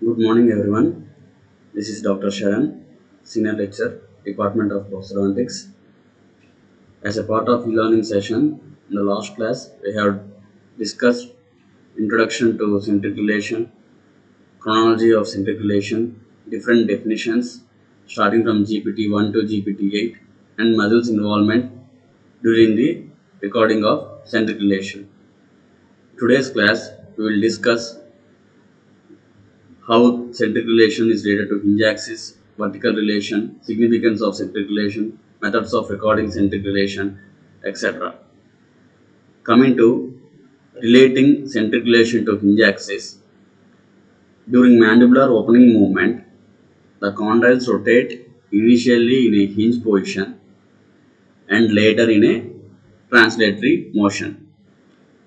Good morning, everyone. This is Dr. Sharan, Senior Lecturer, Department of Prosthodontics. As a part of e-learning session, in the last class, we have discussed introduction to centric chronology of centric different definitions starting from GPT-1 to GPT-8, and muscles involvement during the recording of centric Today's class, we will discuss how centric relation is related to hinge axis, vertical relation, significance of centric relation, methods of recording centric relation, etc. Coming to relating centric relation to hinge axis, during mandibular opening movement, the condyles rotate initially in a hinge position and later in a translatory motion.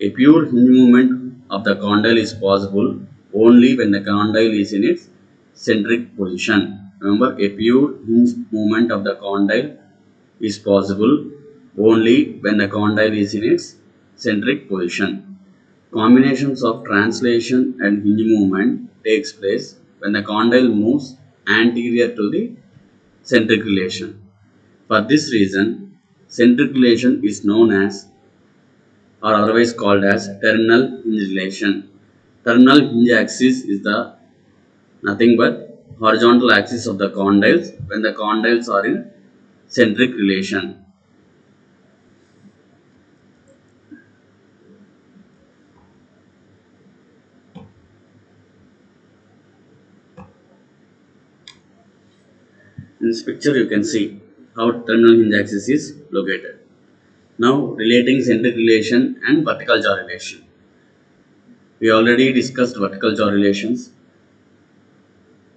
A pure hinge movement of the condyle is possible only when the condyle is in its centric position. Remember, a pure hinge movement of the condyle is possible only when the condyle is in its centric position. Combinations of translation and hinge movement takes place when the condyle moves anterior to the centric relation. For this reason, centric relation is known as or otherwise called as terminal hinge relation. Terminal hinge axis is the nothing but horizontal axis of the condyles when the condyles are in centric relation. In this picture you can see how terminal hinge axis is located. Now relating centric relation and vertical jaw relation. We already discussed vertical jaw relations.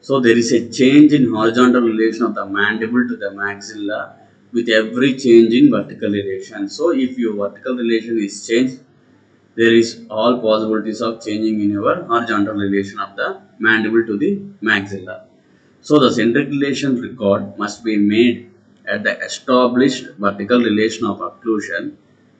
So there is a change in horizontal relation of the mandible to the maxilla with every change in vertical relation. So if your vertical relation is changed, there is all possibilities of changing in your horizontal relation of the mandible to the maxilla. So the centric relation record must be made at the established vertical relation of occlusion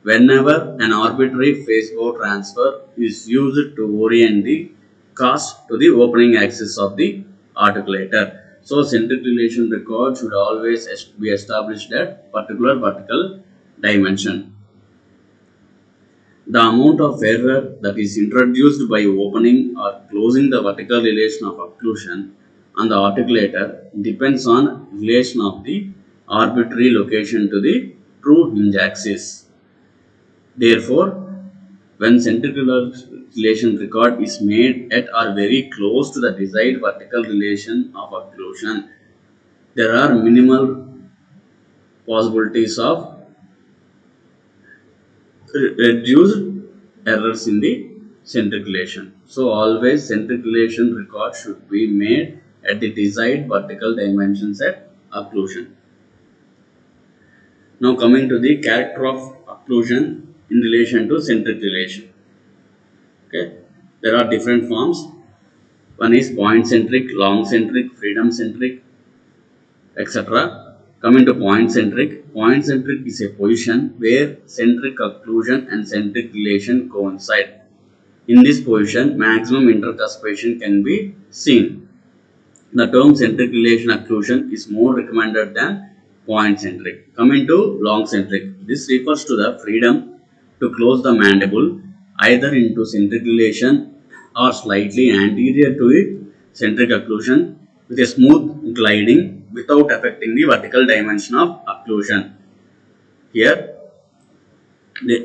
whenever an arbitrary phase bow transfer is used to orient the cast to the opening axis of the articulator. So centric relation record should always be established at particular vertical dimension. The amount of error that is introduced by opening or closing the vertical relation of occlusion on the articulator depends on relation of the arbitrary location to the true hinge axis. Therefore, when centric relation record is made at or very close to the desired vertical relation of occlusion, there are minimal possibilities of reduced errors in the centric relation. So always centric relation record should be made at the desired vertical dimensions at occlusion. Now coming to the character of occlusion in relation to centric relation. Okay, there are different forms. One is point centric, long centric, freedom centric, etc. Coming to point centric is a position where centric occlusion and centric relation coincide. In this position, maximum intercuspation can be seen. The term centric relation occlusion is more recommended than point centric. Coming to long centric, this refers to the freedom to close the mandible either into centric relation or slightly anterior to it, centric occlusion with a smooth gliding without affecting the vertical dimension of occlusion. Here, the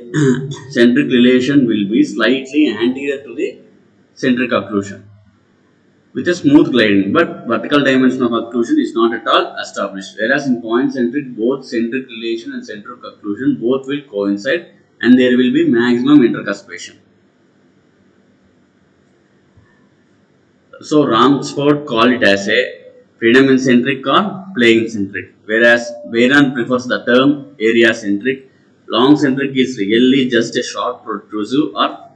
centric relation will be slightly anterior to the centric occlusion with a smooth gliding, but vertical dimension of occlusion is not at all established. Whereas in point centric, both centric relation and centric occlusion both will coincide and there will be maximum intercuspation. So Ramsford called it as a freedom centric or playing centric, whereas Veyron prefers the term area centric. Long centric is really just a short protrusive or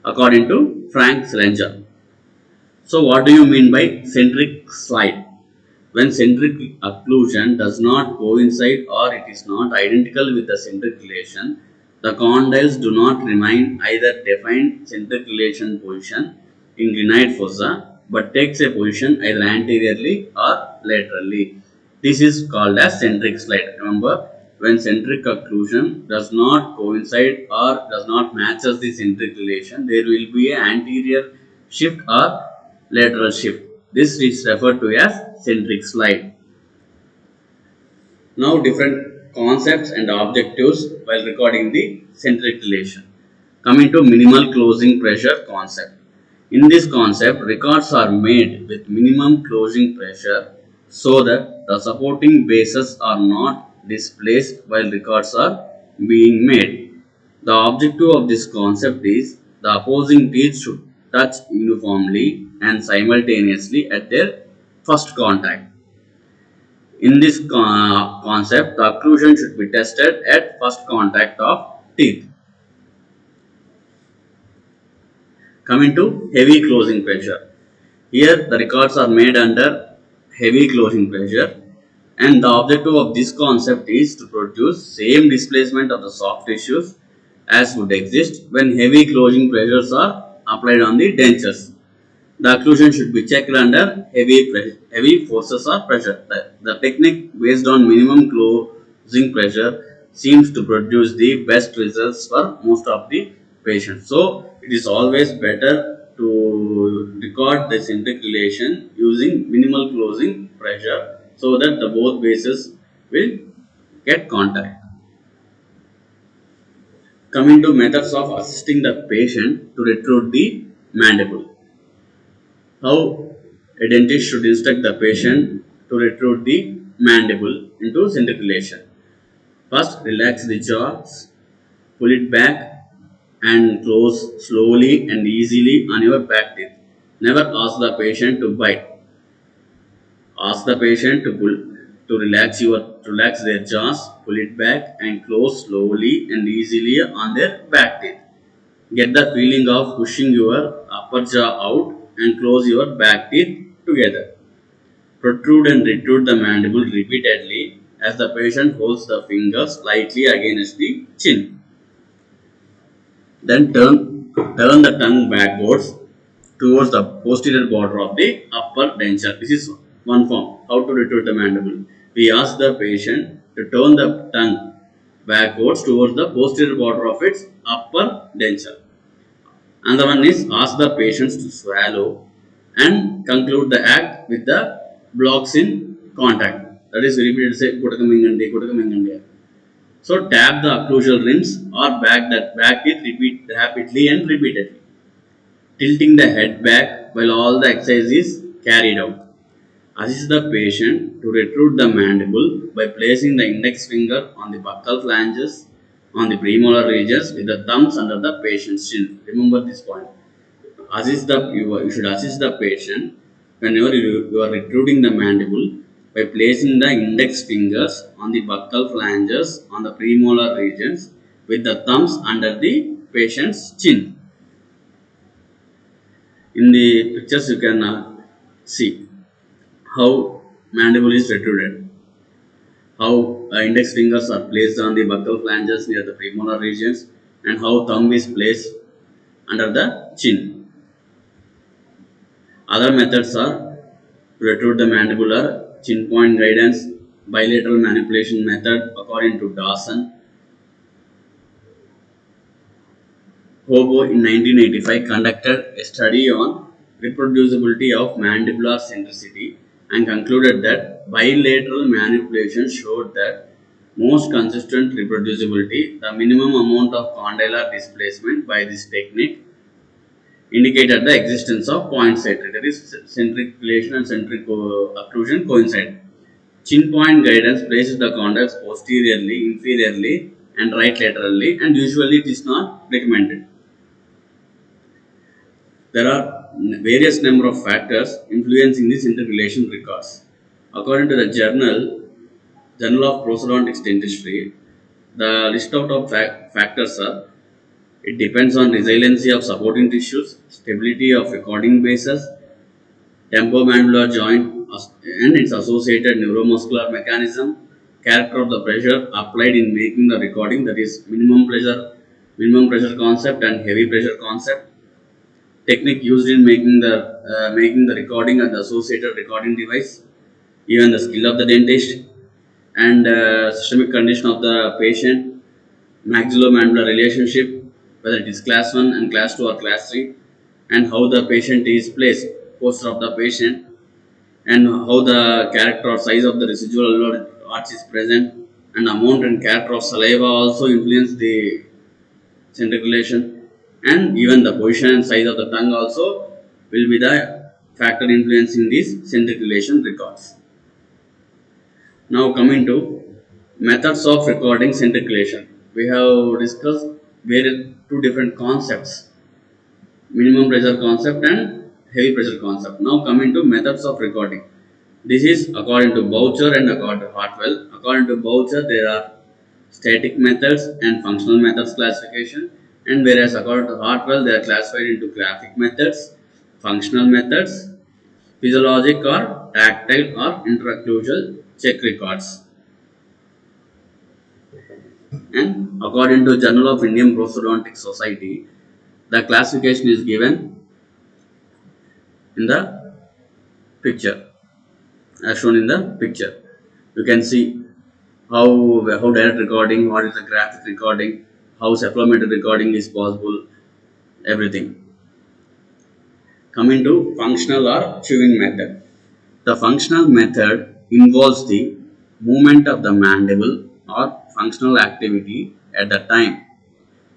according to Frank Selanger. So what do you mean by centric slide? When centric occlusion does not coincide or it is not identical with the centric relation, the condyles do not remain either defined centric relation position in glenoid fossa but takes a position either anteriorly or laterally. This is called as centric slide. Remember, when centric occlusion does not coincide or does not matches the centric relation, there will be an anterior shift or lateral shift. This is referred to as centric slide. Now, different concepts and objectives while recording the centric relation. Coming to minimal closing pressure concept. In this concept, records are made with minimum closing pressure so that the supporting bases are not displaced while records are being made. The objective of this concept is the opposing teeth should touch uniformly and simultaneously at their first contact. In this concept, the occlusion should be tested at first contact of teeth. Coming to heavy closing pressure. Here the records are made under heavy closing pressure, and the objective of this concept is to produce same displacement of the soft tissues as would exist when heavy closing pressures are applied on the dentures. The occlusion should be checked under heavy forces or pressure. The technique based on minimum closing pressure seems to produce the best results for most of the patients. So, it is always better to record the centric relation using minimal closing pressure so that the both bases will get contact. Coming to methods of assisting the patient to retrieve the mandible. How a dentist should instruct the patient to retrieve the mandible into centric relation. First, relax the jaws, pull it back and close slowly and easily on your back teeth. Never ask the patient to bite. Ask the patient to relax their jaws, pull it back and close slowly and easily on their back teeth. Get the feeling of pushing your upper jaw out and close your back teeth together. Protrude and retrude the mandible repeatedly as the patient holds the fingers slightly against the chin. Then turn the tongue backwards towards the posterior border of the upper denture. This is one form, how to retrude the mandible. We ask the patient to turn the tongue backwards towards the posterior border of its upper denture. Another one is ask the patients to swallow and conclude the act with the blocks in contact. That is repeated say Kutakam. So tap the occlusal rims or back teeth repeat rapidly and repeatedly, tilting the head back while all the exercise is carried out. Assist the patient to retrieve the mandible by placing the index finger on the buccal flanges on the premolar regions with the thumbs under the patient's chin. Remember this point. You should assist the patient whenever you are retrieving the mandible by placing the index fingers on the buccal flanges on the premolar regions with the thumbs under the patient's chin. In the pictures you can see how mandible is retruded, how index fingers are placed on the buccal flanges near the premolar regions, and how thumb is placed under the chin. Other methods are to retrieve the mandibular, chin point guidance, bilateral manipulation method according to Dawson. Hobo in 1985 conducted a study on reproducibility of mandibular centricity and concluded that bilateral manipulation showed that most consistent reproducibility, the minimum amount of condylar displacement by this technique indicated the existence of point symmetry, that is centric relation and centric occlusion coincide. Chin point guidance places the condyles posteriorly, inferiorly and right laterally, and usually it is not recommended. There are various number of factors influencing this interrelation records. According to the Journal of Prosthodontics Dentistry, the list out of factors are: it depends on resiliency of supporting tissues, stability of recording bases, temporomandibular joint and its associated neuromuscular mechanism, character of the pressure applied in making the recording, that is minimum pressure concept and heavy pressure concept, technique used in making the recording and the associated recording device, even the skill of the dentist, and systemic condition of the patient, maxillomandibular relationship, whether it is class 1 and class 2 or class 3, and how the patient is placed, posture of the patient, and how the character or size of the residual alveolar arch is present, and amount and character of saliva also influence the centriculation, and even the position and size of the tongue also will be the factor influencing these centriculation records. Now coming to methods of recording centriculation, we have discussed various two different concepts, minimum pressure concept and heavy pressure concept. Now coming to methods of recording. This is according to Boucher and according to Hartwell. According to Boucher, there are static methods and functional methods classification, and whereas according to Hartwell, they are classified into graphic methods, functional methods, physiologic or tactile or interocclusal check records. And according to Journal of Indian Prosthodontic Society, the classification is given in the picture, as shown in the picture. You can see how direct recording, what is the graphic recording, how supplementary recording is possible, everything. Coming to functional or chewing method. The functional method involves the movement of the mandible or functional activity at the time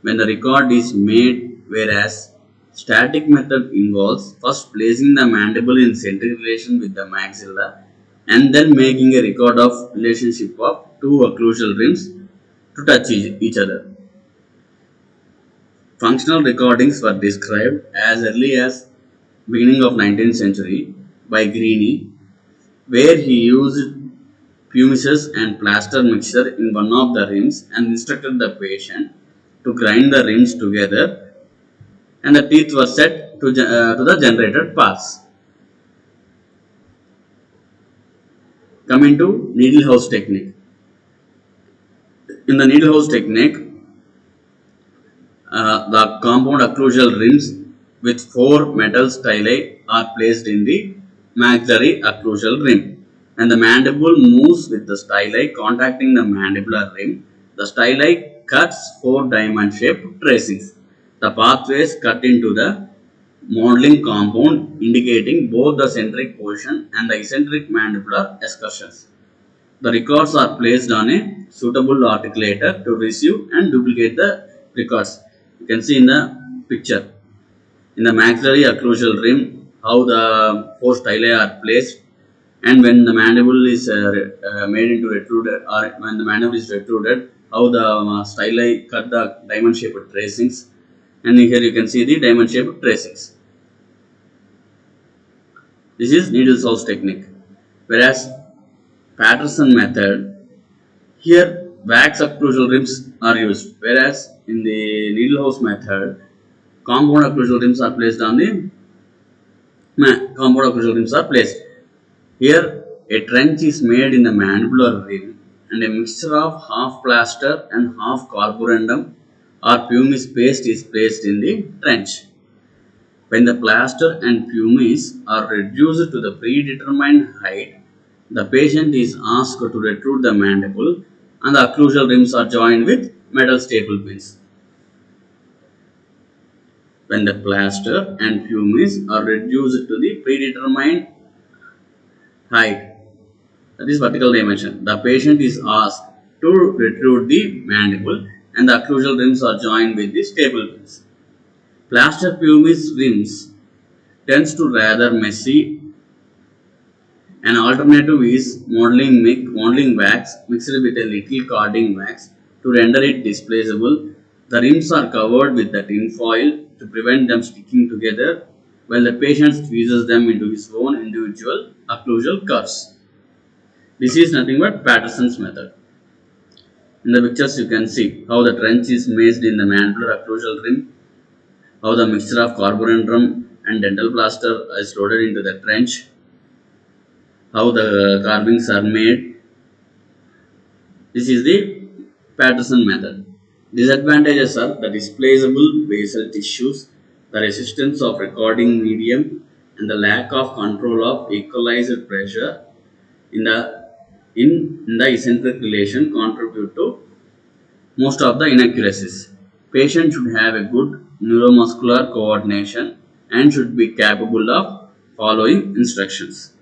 when the record is made, whereas static method involves first placing the mandible in centric relation with the maxilla and then making a record of relationship of two occlusal rims to touch each other. Functional recordings were described as early as beginning of 19th century by Greene, where he used pumices and plaster mixture in one of the rims and instructed the patient to grind the rims together, and the teeth were set to the generated paths. Coming to needle house technique. In the needle house technique, the compound occlusal rims with four metal styli are placed in the maxillary occlusal rim, and the mandible moves with the styli contacting the mandibular rim. The styli cuts four diamond shaped tracings. The pathways cut into the modeling compound, indicating both the centric position and the eccentric mandibular excursions. The records are placed on a suitable articulator to receive and duplicate the records. You can see in the picture. In the maxillary occlusal rim, how the four styli are placed, and when the mandible is made into retruded, or when the mandible is retruded, how the styli cut the diamond shaped tracings, and here you can see the diamond shaped tracings. This is needle house technique. Whereas Patterson method, here wax occlusal rims are used, whereas in the needle house method, compound occlusal rims are placed on the compound occlusal rims are placed. Here a trench is made in the mandibular rim, and a mixture of half plaster and half carborundum or pumice paste is placed in the trench. When the plaster and pumice are reduced to the predetermined height, the patient is asked to retrude the mandible, and the occlusal rims are joined with metal staple pins. When the plaster and pumice are reduced to the predetermined height, that is vertical dimension, the patient is asked to retrude the mandible, and the occlusal rims are joined with the staple pins. Plaster pumice rims tends to rather messy. An alternative is modeling wax mixed with a little carding wax to render it displaceable. The rims are covered with the tin foil to prevent them sticking together while the patient squeezes them into his own individual occlusal curves. This is nothing but Patterson's method. In the pictures you can see how the trench is made in the mandibular occlusal rim, how the mixture of carborundum and dental plaster is loaded into the trench, how the carvings are made. This is the Patterson method. Disadvantages are the displaceable basal tissues the resistance of recording medium, and the lack of control of equalized pressure in the eccentric relation contribute to most of the inaccuracies. Patient should have a good neuromuscular coordination and should be capable of following instructions.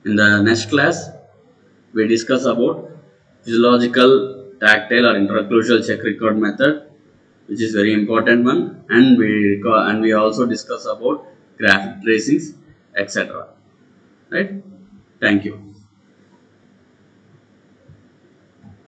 In the next class, we discuss about physiological tactile or intraocclusal check record method, which is very important one, and we also discuss about graphic tracings, etc. Right? Thank you.